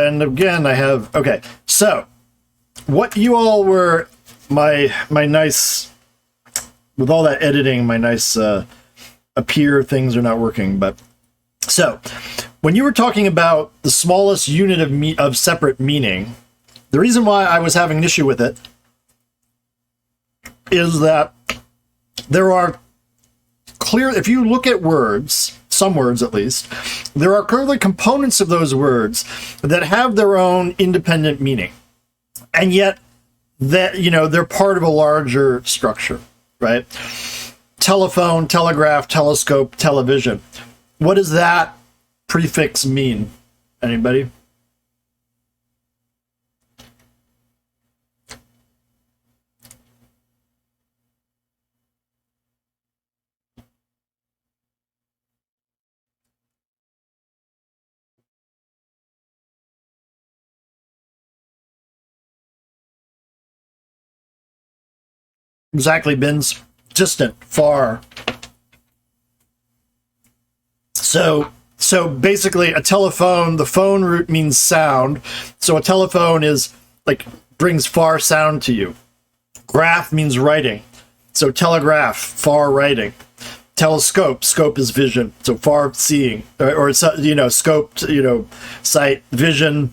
And again, I have, okay. So what you all were, my nice, with all that editing, my nice appear things are not working. But so when you were talking about the smallest unit of separate meaning, the reason why I was having an issue with it is that there are clear, if you look at words, some words at least, there are clearly components of those words that have their own independent meaning. And yet that, you know, they're part of a larger structure, right? Telephone, telegraph, telescope, television. What does that prefix mean? Anybody? Exactly, Bins. Distant, far. So basically a telephone, the phone root means sound. So a telephone is like brings far sound to you. Graph means writing. So telegraph, far writing. Telescope, scope is vision. So far seeing, or it's, you know, scoped, you know, sight, vision,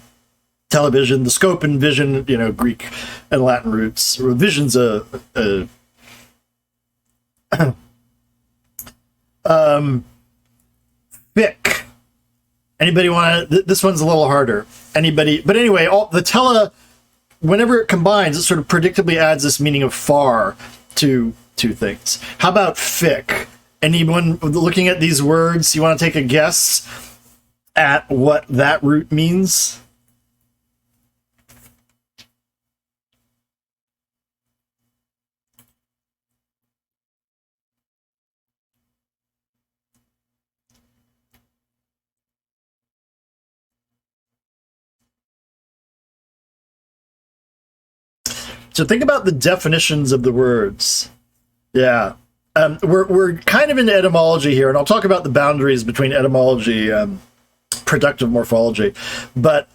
television, the scope and vision, you know, Greek and Latin roots. Vision's a Fic. Anybody want to? This one's a little harder. Anybody? But anyway, whenever it combines, it sort of predictably adds this meaning of far to things. How about fic? Anyone looking at these words, you want to take a guess at what that root means? So think about the definitions of the words. Yeah. We're kind of into etymology here, and I'll talk about the boundaries between etymology and productive morphology. But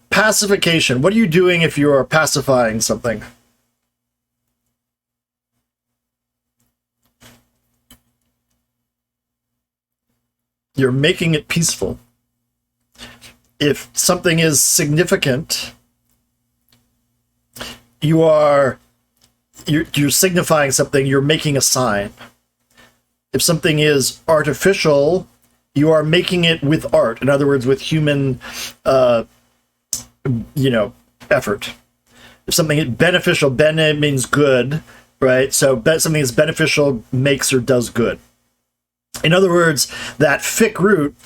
pacification, what are you doing if you are pacifying something? You're making it peaceful. If something is significant, you're signifying something, you're making a sign. If something is artificial, you are making it with art. In other words, with human, effort. If something is beneficial, bene means good, right? So something is beneficial makes or does good. In other words, that fic root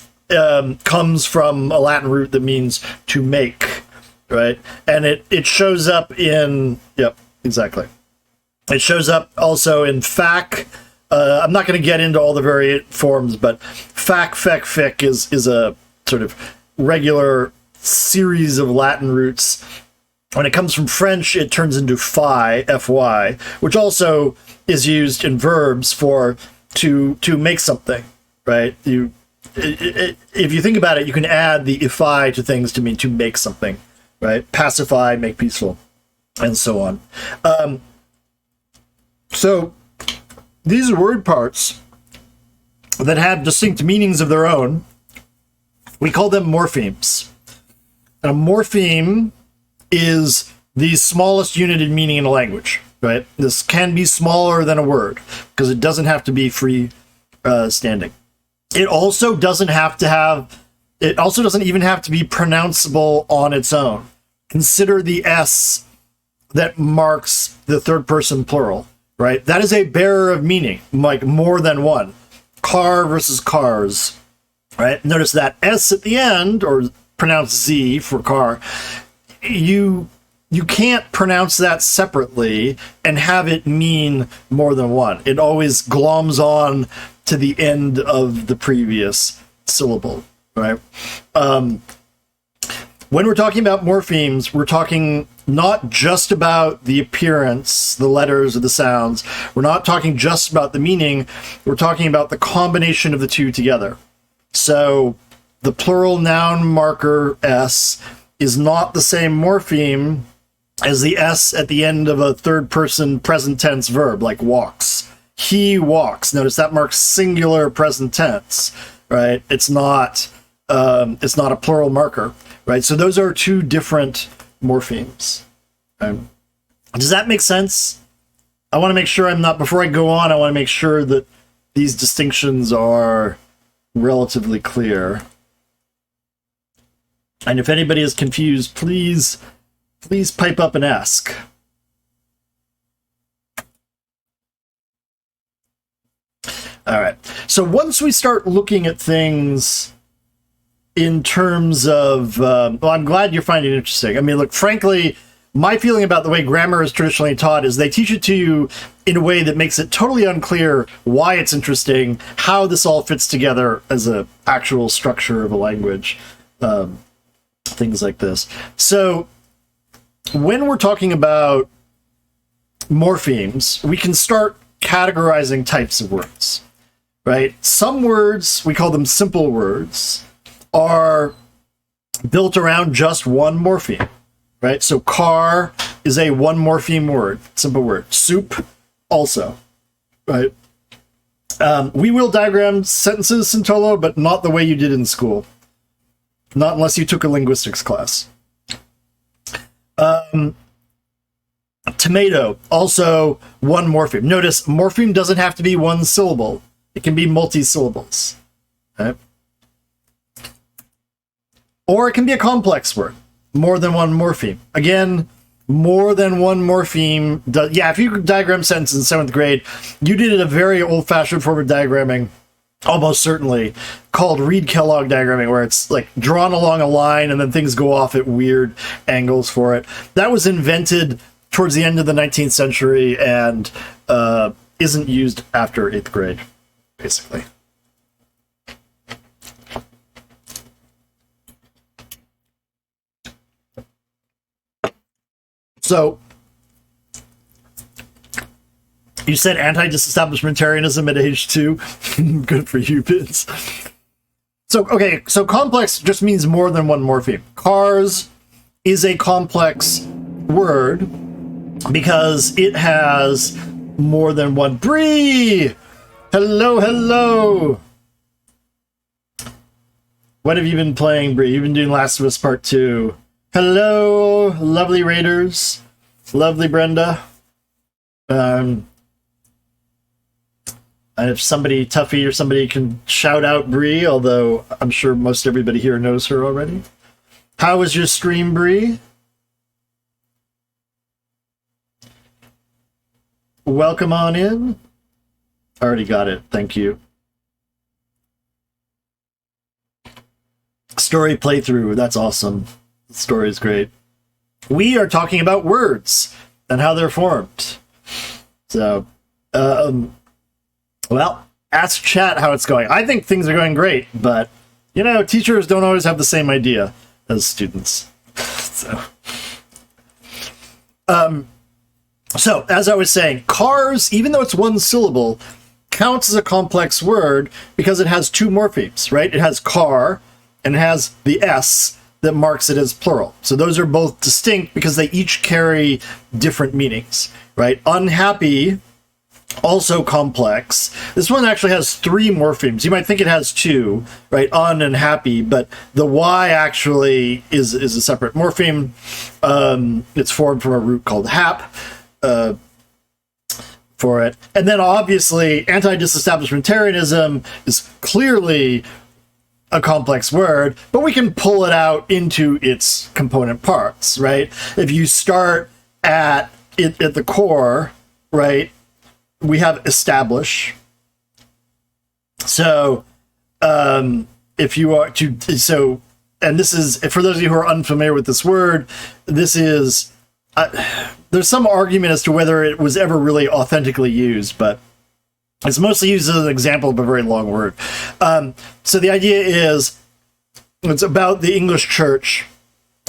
comes from a Latin root that means to make, right? And it shows up in, yep, exactly. It shows up also in fac. I'm not going to get into all the variant forms, but fac, fec, fic is a sort of regular series of Latin roots. When it comes from French, it turns into fy, fy, which also is used in verbs for to make something, right? If you think about it, you can add the ify to things to mean to make something, right? Pacify, make peaceful, and so on. So these word parts that have distinct meanings of their own, we call them morphemes. And a morpheme is the smallest unit in meaning in a language, right? This can be smaller than a word because it doesn't have to be free standing. It also doesn't even have to be pronounceable on its own. Consider the S that marks the third person plural, right? That is a bearer of meaning, like more than one. Car versus cars, right? Notice that S at the end, or pronounced Z for car, you can't pronounce that separately and have it mean more than one. It always gloms on to the end of the previous syllable, right? When we're talking about morphemes, we're talking not just about the appearance, the letters or the sounds. We're not talking just about the meaning. We're talking about the combination of the two together. So the plural noun marker S is not the same morpheme as the S at the end of a third person present tense verb, like walks. He walks. Notice that marks singular present tense, right? It's not a plural marker, right? So those are two different morphemes. Does that make sense? I want to make sure before I go on, I want to make sure that these distinctions are relatively clear. And if anybody is confused, please pipe up and ask. All right. So once we start looking at things in terms of, well, I'm glad you're finding it interesting. I mean, look, frankly, my feeling about the way grammar is traditionally taught is they teach it to you in a way that makes it totally unclear why it's interesting, how this all fits together as an actual structure of a language, things like this. So when we're talking about morphemes, we can start categorizing types of words, right? Some words, we call them simple words, are built around just one morpheme, right? So car is a one morpheme word, simple word. Soup also, right? We will diagram sentences, Santolo, but not the way you did in school. Not unless you took a linguistics class. Tomato, also one morpheme. Notice morpheme doesn't have to be one syllable. It can be multi-syllables. Okay? Or it can be a complex word. More than one morpheme. Again, more than one morpheme. Yeah, if you diagram sentences in 7th grade, you did a very old-fashioned form of diagramming, almost certainly, called Reed-Kellogg diagramming, where it's like drawn along a line and then things go off at weird angles for it. That was invented towards the end of the 19th century and isn't used after 8th grade, basically. So, you said anti-disestablishmentarianism at age 2. Good for you, Vince. So, okay, so complex just means more than one morpheme. Cars is a complex word because it has more than one. Bree! Hello, hello! What have you been playing, Bree? You've been doing Last of Us Part 2. Hello, lovely Raiders. Lovely Brenda. And if somebody, Tuffy or somebody, can shout out Bree, although I'm sure most everybody here knows her already. How was your stream, Bree? Welcome on in. Already got it. Thank you. Story playthrough. That's awesome. The story is great. We are talking about words and how they're formed. So, well, ask chat how it's going. I think things are going great, but, you know, teachers don't always have the same idea as students. So, as I was saying, cars, even though it's one syllable, counts as a complex word because it has two morphemes, right? It has car, and it has the S that marks it as plural. So those are both distinct because they each carry different meanings, right? Unhappy, also complex. This one actually has 3 morphemes. You might think it has 2, right? Un and happy, but the Y actually is a separate morpheme. It's formed from a root called hap for it. And then obviously anti-disestablishmentarianism is clearly a complex word, but we can pull it out into its component parts, right? If you start at the core, right, we have establish. So, if you are to, so, and this is, for those of you who are unfamiliar with this word, this is, there's some argument as to whether it was ever really authentically used, but it's mostly used as an example of a very long word. So the idea is, it's about the English church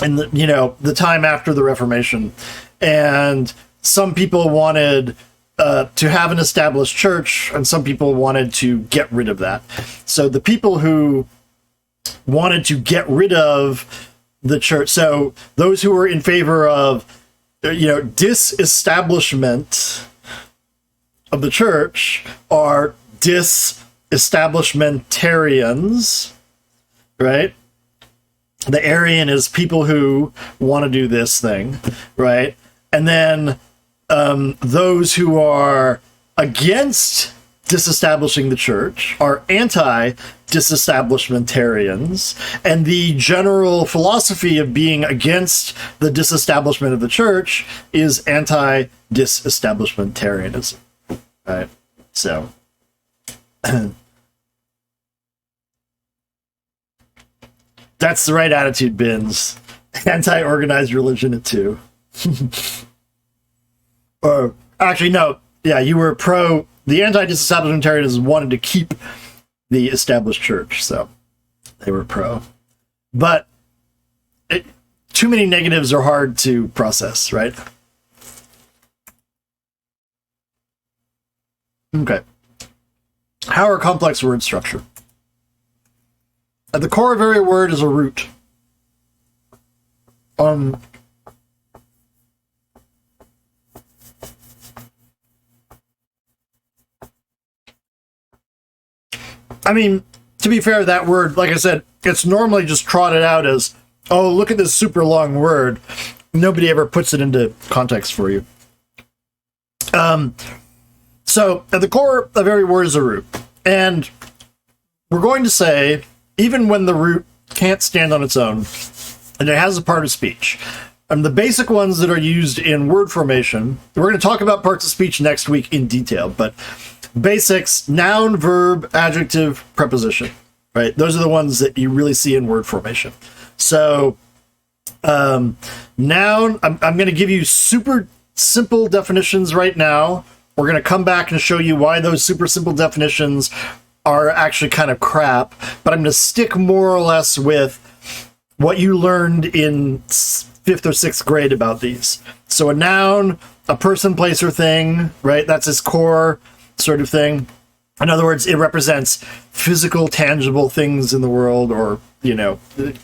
and the time after the Reformation, and some people wanted to have an established church, and some people wanted to get rid of that. So the people who wanted to get rid of the church. So those who were in favor of, disestablishment of the church are disestablishmentarians, right? The Arian is people who want to do this thing, right? And then those who are against disestablishing the church are anti-disestablishmentarians, and the general philosophy of being against the disestablishment of the church is anti-disestablishmentarianism, right? So that's the right attitude, Bins. Anti-organized religion at 2. Or actually, no. Yeah, you were pro. The anti-disestablishmentarians wanted to keep the established church, so they were pro. But too many negatives are hard to process, right? Okay. How are complex words structured? At the core of every word is a root. I mean, to be fair, that word, like I said, it's normally just trotted out as, oh, look at this super long word. Nobody ever puts it into context for you. So at the core of every word is a root. And we're going to say, even when the root can't stand on its own, and it has a part of speech, and the basic ones that are used in word formation, we're going to talk about parts of speech next week in detail, but basics: noun, verb, adjective, preposition, right? Those are the ones that you really see in word formation. So noun, I'm going to give you super simple definitions right now. We're going to come back and show you why those super simple definitions are actually kind of crap, but I'm going to stick more or less with what you learned in 5th or 6th grade about these. So a noun, a person, place, or thing, right? That's its core sort of thing. In other words, it represents physical, tangible things in the world, or,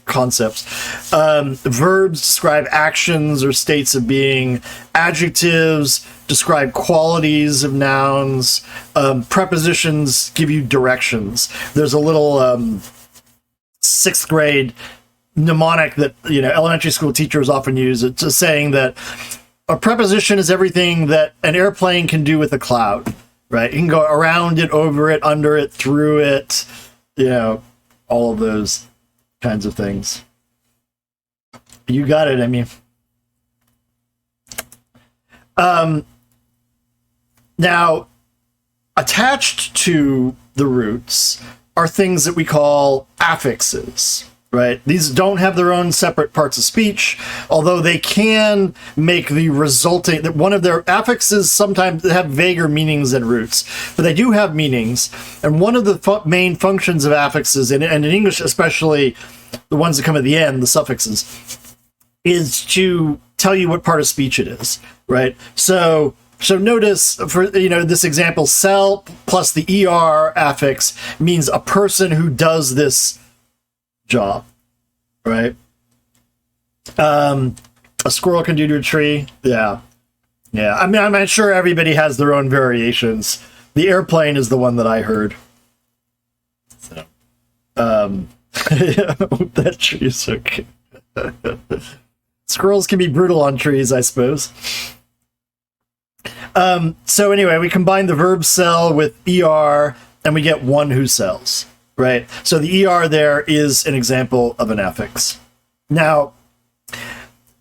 concepts. Verbs describe actions or states of being. Adjectives describe qualities of nouns. Prepositions give you directions. There's a little 6th grade mnemonic that, elementary school teachers often use. It's just saying that a preposition is everything that an airplane can do with a cloud. Right, you can go around it, over it, under it, through it, all of those kinds of things. You got it, Emmy. Now, attached to the roots are things that we call affixes. Right? These don't have their own separate parts of speech, although they can make the resulting, that one of their affixes sometimes have vaguer meanings than roots, but they do have meanings. And one of the main functions of affixes, and in English especially, the ones that come at the end, the suffixes, is to tell you what part of speech it is, right? So notice, for this example, sell plus the ER affix means a person who does this job, right? A squirrel can do to a tree. Yeah. I mean, I'm not sure everybody has their own variations. The airplane is the one that I heard. So, that tree is okay. Squirrels can be brutal on trees, I suppose. So anyway, we combine the verb sell with ER, and we get one who sells. Right, so the ER there is an example of an affix. Now,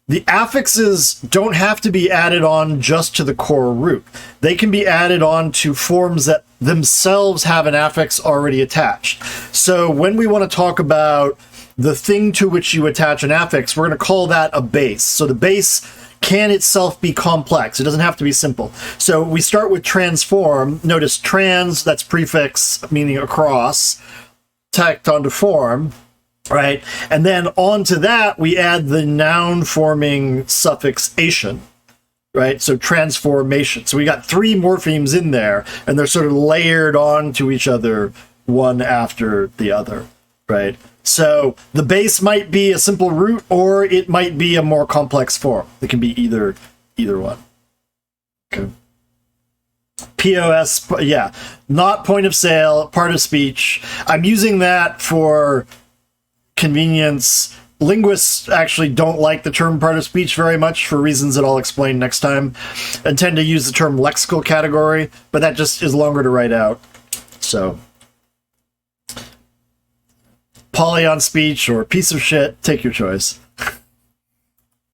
the affixes don't have to be added on just to the core root. They can be added on to forms that themselves have an affix already attached. So when we want to talk about the thing to which you attach an affix, we're going to call that a base. So the base can itself be complex. It doesn't have to be simple. So we start with transform. Notice trans, that's prefix, meaning across, tacked onto form, right? And then onto that, we add the noun forming suffix ation, right? So transformation. So we got 3 morphemes in there, and they're sort of layered onto each other, one after the other, right? So the base might be a simple root, or it might be a more complex form. It can be either one. Okay. POS, yeah, not point of sale, part of speech. I'm using that for convenience. Linguists actually don't like the term part of speech very much for reasons that I'll explain next time, and tend to use the term lexical category, but that just is longer to write out. So polyon speech or piece of shit, take your choice.